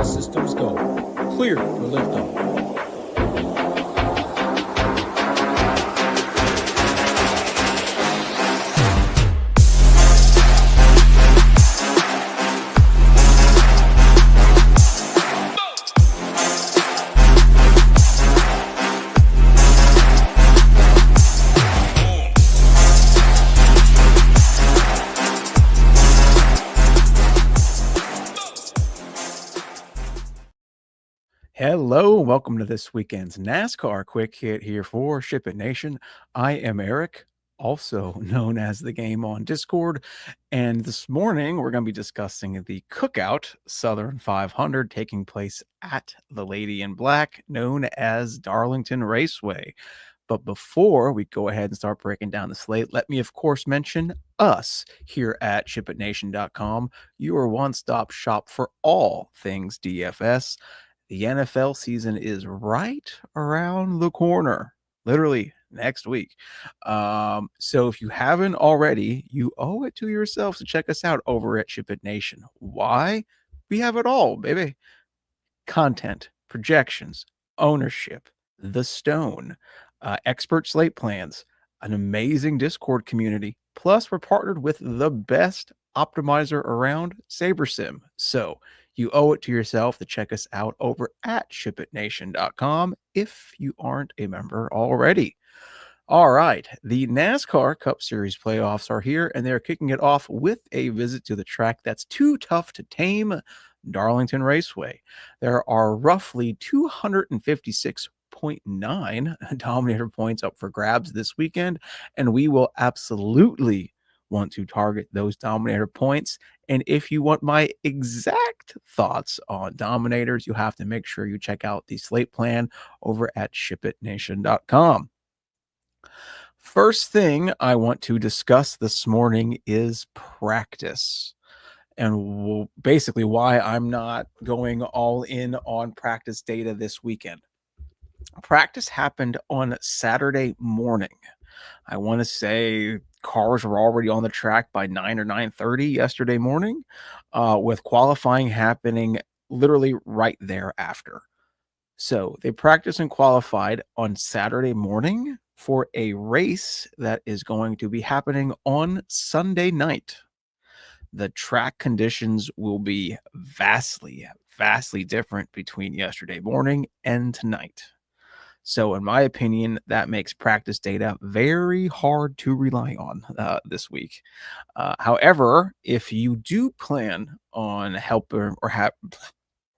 All systems go. Clear for liftoff. Hello, welcome to this weekend's NASCAR Quick Hit here for SHIPIT Nation. I am Eric, also known as The Game on Discord, and this morning we're going to be discussing the Cookout Southern 500 taking place at the Lady in Black, known as Darlington Raceway. But before we go ahead and start breaking down the slate, let me, of course, mention us here at SHIPITNation.com, your one-stop shop for all things DFS. The NFL season is right around the corner, literally next week. So if you haven't already, you owe it to yourself to check us out over at SHIPIT Nation. Why? We have it all, baby. Content, projections, ownership, the stone, expert slate plans, an amazing Discord community. Plus, we're partnered with the best optimizer around, SaberSim. So you owe it to yourself to check us out over at SHIPITNation.com if you aren't a member already. All right, the NASCAR Cup Series playoffs are here, and they're kicking it off with a visit to the track that's too tough to tame, Darlington Raceway. There are roughly 256.9 Dominator points up for grabs this weekend, and we will absolutely want to target those Dominator points. And if you want my exact thoughts on Dominators, you have to make sure you check out the slate plan over at SHIPITNation.com. First thing I want to discuss this morning is practice, and basically why I'm not going all in on practice data this weekend. Practice happened on Saturday morning. I want to say cars were already on the track by 9 or 9:30 yesterday morning, with qualifying happening literally right thereafter. So they practiced and qualified on Saturday morning for a race that is going to be happening on Sunday night. The track conditions will be vastly different between yesterday morning and tonight. So in my opinion, that makes practice data very hard to rely on this week. However, if you do plan on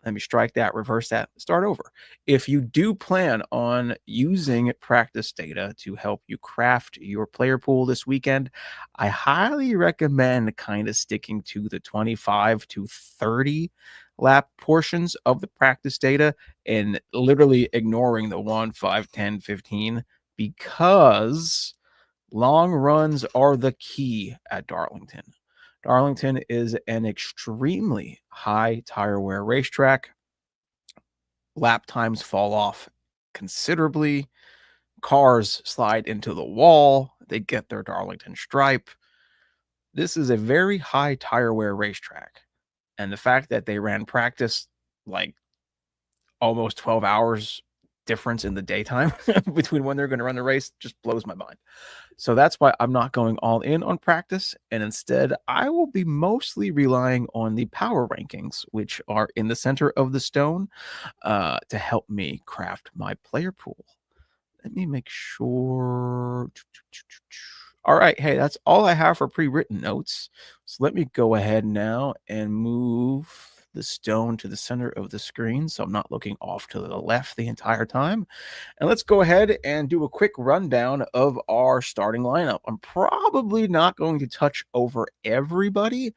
let me strike that, reverse that, start over. If you do plan on using practice data to help you craft your player pool this weekend, I highly recommend kind of sticking to the 25 to 30 lap portions of the practice data and literally ignoring the 1, 5, 10, 15, because long runs are the key at Darlington. Darlington is an extremely high tire wear racetrack. Lap times fall off considerably. Cars slide into the wall. They get their Darlington stripe. This is a very high tire wear racetrack. And the fact that they ran practice like almost 12 hours difference in the daytime between when they're going to run the race just blows my mind. So that's why I'm not going all in on practice, and instead I will be mostly relying on the power rankings, which are in the center of the stone, to help me craft my player pool. Let me make sure. All right, hey, that's all I have for pre-written notes. So let me go ahead now and move the stone to the center of the screen so I'm not looking off to the left the entire time. And let's go ahead and do a quick rundown of our starting lineup. I'm probably not going to touch over everybody.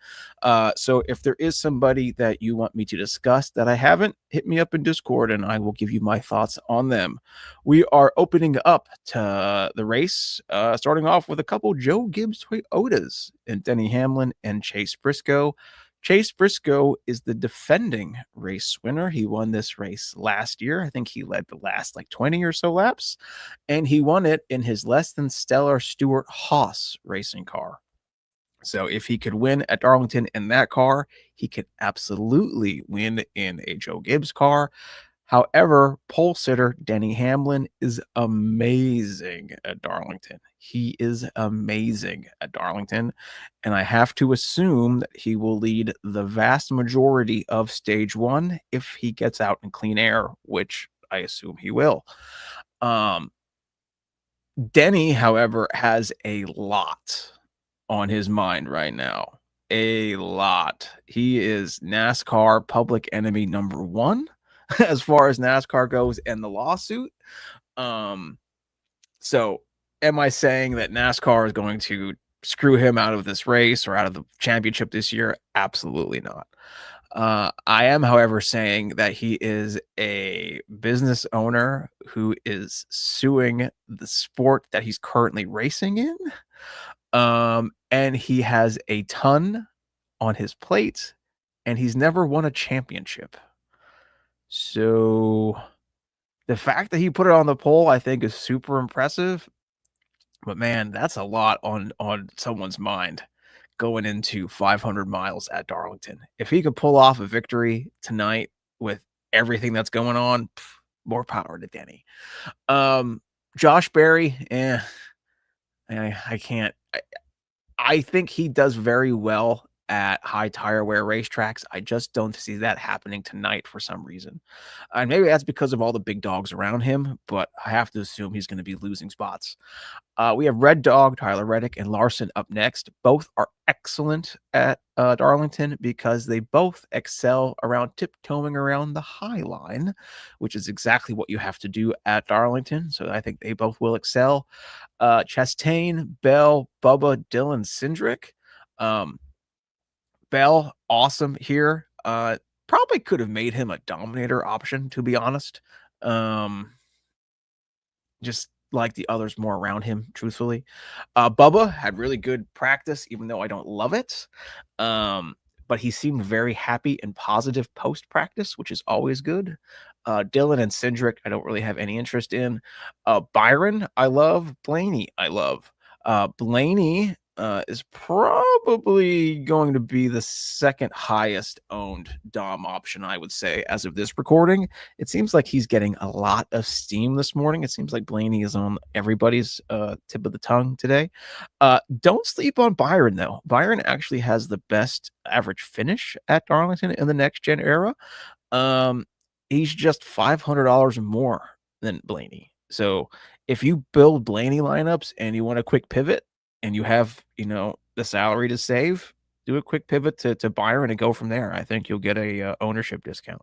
So if there is somebody that you want me to discuss that I haven't, hit me up in Discord and I will give you my thoughts on them. We are opening up to the race, starting off with a couple Joe Gibbs Toyotas and Denny Hamlin and Chase Briscoe. Chase Briscoe is the defending race winner. He won this race last year. I think he led the last 20 or so laps, and he won it in his less than stellar Stewart-Haas racing car. So if he could win at Darlington in that car, he could absolutely win in a Joe Gibbs car. However, pole sitter Denny Hamlin is amazing at Darlington. He is amazing at Darlington. And I have to assume that he will lead the vast majority of stage one if he gets out in clean air, which I assume he will. Denny, however, has a lot on his mind right now. A lot. He is NASCAR public enemy number one as far as NASCAR goes and the lawsuit. So am I saying that NASCAR is going to screw him out of this race or out of the championship this year? Absolutely not. I am, however, saying that he is a business owner who is suing the sport that he's currently racing in. And he has a ton on his plate, and he's never won a championship. So the fact that he put it on the poll, I think, is super impressive. But man, that's a lot on someone's mind going into 500 miles at Darlington. If he could pull off a victory tonight with everything that's going on, more power to Denny. Josh Berry, I can't. I think he does very well at high tire wear racetracks. I just don't see that happening tonight for some reason. And maybe that's because of all the big dogs around him, but I have to assume he's going to be losing spots. We have Red Dog, Tyler Reddick, and Larson up next. Both are excellent at Darlington because they both excel around tiptoeing around the high line, which is exactly what you have to do at Darlington. So I think they both will excel. Chastain, Bell, Bubba, Dylan, Cindric. Bell, awesome here. Probably could have made him a Dominator option, to be honest. Just like the others more around him, truthfully. Bubba had really good practice, even though I don't love it. But he seemed very happy and positive post-practice, which is always good. Dylan and Cindric, I don't really have any interest in. Byron, I love. Blaney, I love. Blaney is probably going to be the second highest owned Dom option, I would say, as of this recording. It seems like he's getting a lot of steam this morning. It seems like Blaney is on everybody's tip of the tongue today. Don't sleep on Byron, though. Byron actually has the best average finish at Darlington in the next gen era. He's just $500 more than Blaney. So if you build Blaney lineups and you want a quick pivot, and you have, the salary to save, do a quick pivot to Byron and go from there. I think you'll get a ownership discount.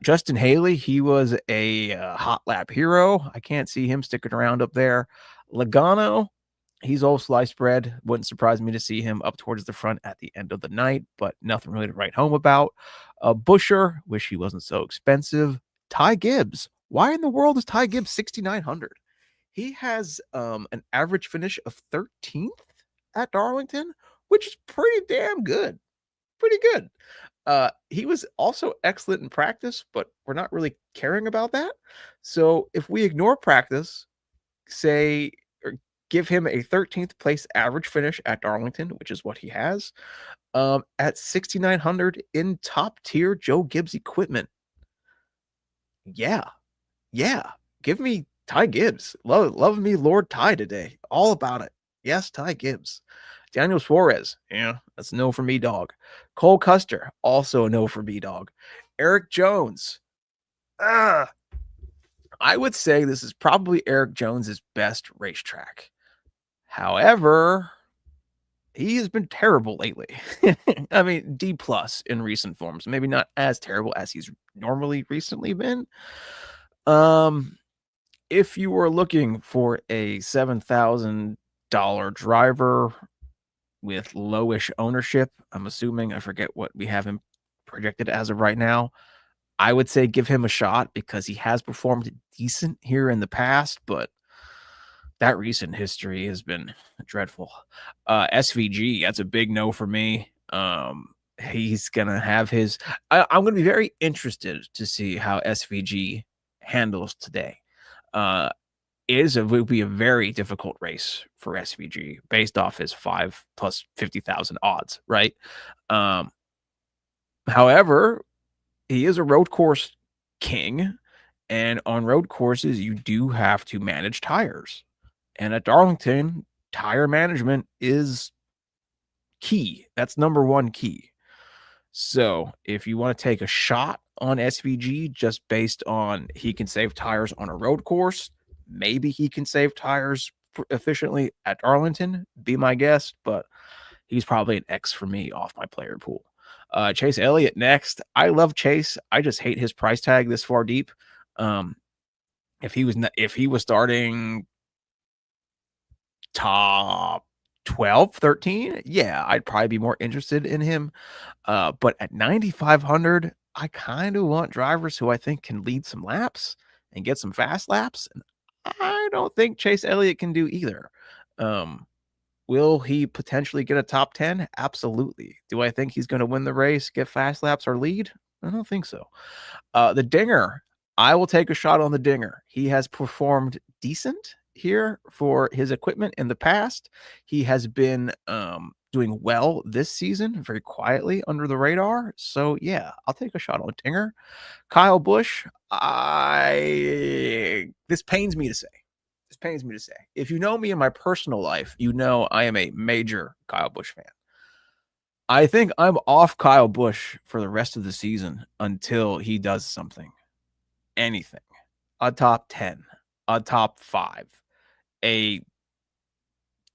Justin Haley, he was a hot lap hero. I can't see him sticking around up there. Logano, he's all sliced bread. Wouldn't surprise me to see him up towards the front at the end of the night, but nothing really to write home about. Busher, wish he wasn't so expensive. Ty Gibbs, why in the world is Ty Gibbs 6,900? He has an average finish of 13th at Darlington, which is pretty damn good. Pretty good. He was also excellent in practice, but we're not really caring about that. So if we ignore practice, give him a 13th place average finish at Darlington, which is what he has, at 6,900 in top tier Joe Gibbs equipment. Yeah. Give me Ty Gibbs. Love me Lord Ty today. All about it. Yes, Ty Gibbs. Daniel Suarez. Yeah, that's a no for me, dog. Cole Custer. Also a no for me, dog. Eric Jones. I would say this is probably Eric Jones's best racetrack. However, he has been terrible lately. I mean, D+ in recent forms. Maybe not as terrible as he's normally recently been. If you were looking for a $7,000 driver with lowish ownership, I'm assuming, I forget what we have him projected as of right now, I would say give him a shot because he has performed decent here in the past, but that recent history has been dreadful. SVG, that's a big no for me. He's gonna have his. I'm gonna be very interested to see how SVG handles today. it would be a very difficult race for SVG based off his 5 plus 50,000 odds, right? However, he is a road course king, and on road courses, you do have to manage tires. And at Darlington, tire management is key. That's number one key. So if you want to take a shot on SVG just based on he can save tires on a road course, maybe he can save tires efficiently at Darlington, be my guest, but he's probably an X for me off my player pool. Chase Elliott next. I love Chase. I just hate his price tag this far deep. If he was starting top 12, 13, yeah, I'd probably be more interested in him. But at 9,500, I kind of want drivers who I think can lead some laps and get some fast laps. And I don't think Chase Elliott can do either. Will he potentially get a top 10? Absolutely. Do I think he's going to win the race, get fast laps, or lead? I don't think so. The Dinger, I will take a shot on the Dinger. He has performed decent here for his equipment in the past. He has been doing well this season, very quietly under the radar. So yeah, I'll take a shot on Dinger. Kyle Busch, this pains me to say. This pains me to say. If you know me in my personal life, you know I am a major Kyle Busch fan. I think I'm off Kyle Busch for the rest of the season until he does something. Anything. A top 10, a top 5, a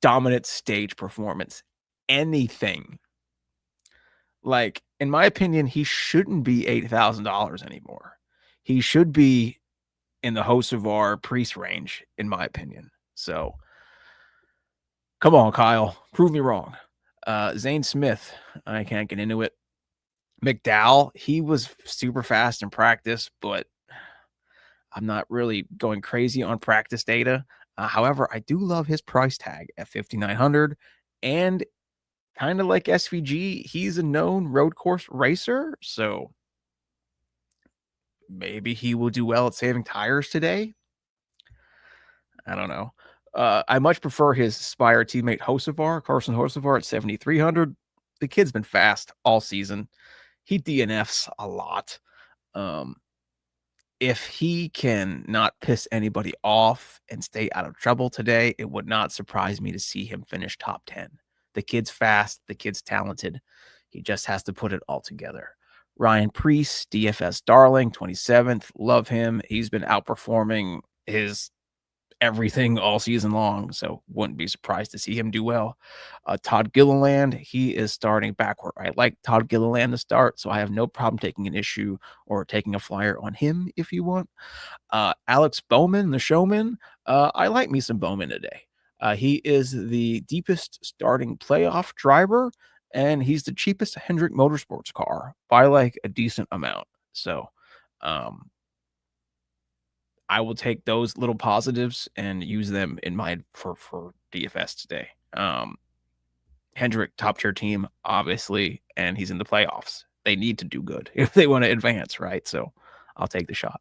dominant stage performance, anything. Like, in my opinion, he shouldn't be $8,000 anymore. He should be in the Hocevar Priest range, in my opinion. So, come on, Kyle. Prove me wrong. Zane Smith, I can't get into it. McDowell, he was super fast in practice, but I'm not really going crazy on practice data. However, I do love his price tag at 5,900, and kind of like SVG, he's a known road course racer, so maybe he will do well at saving tires today. I don't know. I much prefer his Spire teammate Carson Hocevar at 7,300. The kid's been fast all season. He DNFs a lot. If he can not piss anybody off and stay out of trouble today, it would not surprise me to see him finish top 10. The kid's fast. The kid's talented. He just has to put it all together. Ryan Preece, DFS darling, 27th. Love him. He's been outperforming his everything all season long, so wouldn't be surprised to see him do well. Todd Gilliland, he is starting backward. I like Todd Gilliland to start, so I have no problem taking an issue or taking a flyer on him if you want. Alex Bowman, the showman, I like me some Bowman today. He is the deepest starting playoff driver, and he's the cheapest Hendrick Motorsports car by like a decent amount. So, I will take those little positives and use them in mind for DFS today. Hendrick, top tier team, obviously, and he's in the playoffs. They need to do good if they want to advance, right? So I'll take the shot.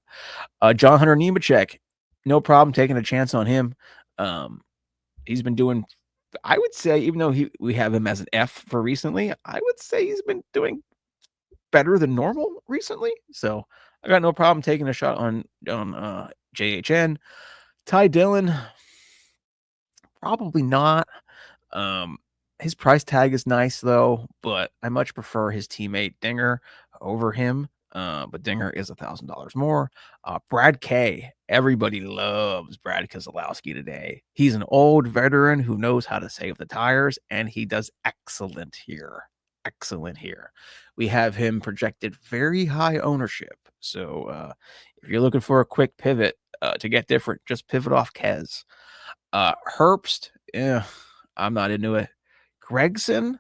John Hunter Nemechek, no problem taking a chance on him. He's been doing, I would say, even though we have him as an F for recently, I would say he's been doing better than normal recently. So I got no problem taking a shot on JHN. Ty Dillon, probably not. His price tag is nice though, but I much prefer his teammate Dinger over him. But Dinger is $1,000 more. Brad K. Everybody loves Brad Keselowski today. He's an old veteran who knows how to save the tires, and he does excellent here. Excellent here. We have him projected very high ownership. So if you're looking for a quick pivot to get different, just pivot off Kez. Herbst, I'm not into it. Gregson,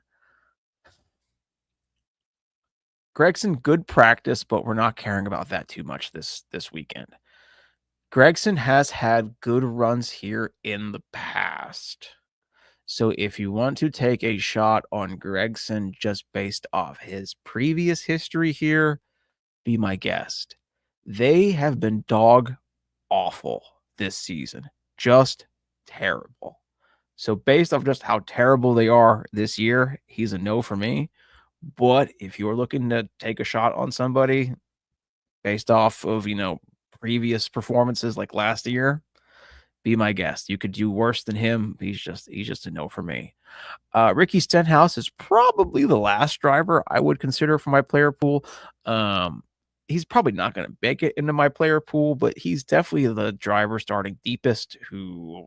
good practice, but we're not caring about that too much this weekend. Gregson has had good runs here in the past. So if you want to take a shot on Gregson just based off his previous history here, be my guest. They have been dog awful this season. just terrible. So based off just how terrible they are this year, he's a no for me. But if you're looking to take a shot on somebody based off of, previous performances like last year, be my guest. You could do worse than him. He's just a no for me. Ricky Stenhouse is probably the last driver I would consider for my player pool. He's probably not going to make it into my player pool, but he's definitely the driver starting deepest who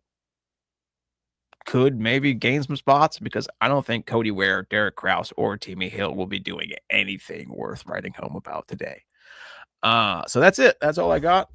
could maybe gain some spots, because I don't think Cody Ware, Derek Kraus, or Timmy Hill will be doing anything worth writing home about today. So that's it. That's all I got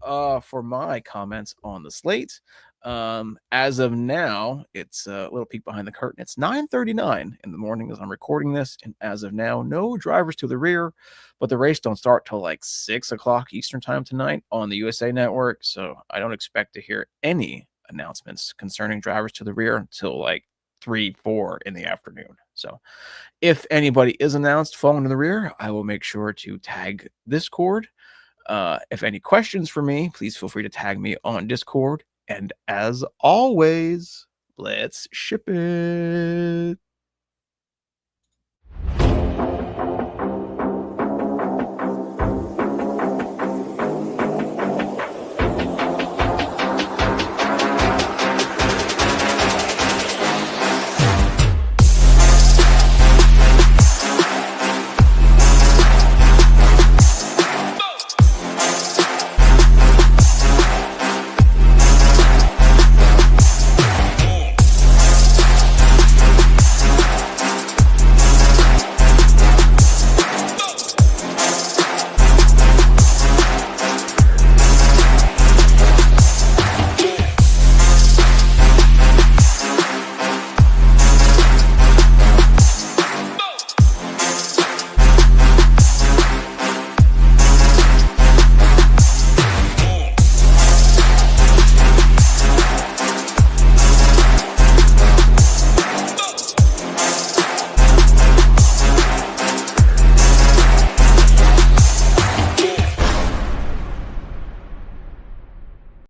for my comments on the slate. As of now, it's a little peek behind the curtain. It's 9:39 in the morning as I'm recording this, and as of now, no drivers to the rear, but the race don't start till like 6 o'clock Eastern time tonight on the USA Network, so I don't expect to hear any announcements concerning drivers to the rear until like 3-4 in the afternoon. So if anybody is announced falling to the rear, I will make sure to tag Discord. If any questions for me, please feel free to tag me on Discord. And as always, let's ship it.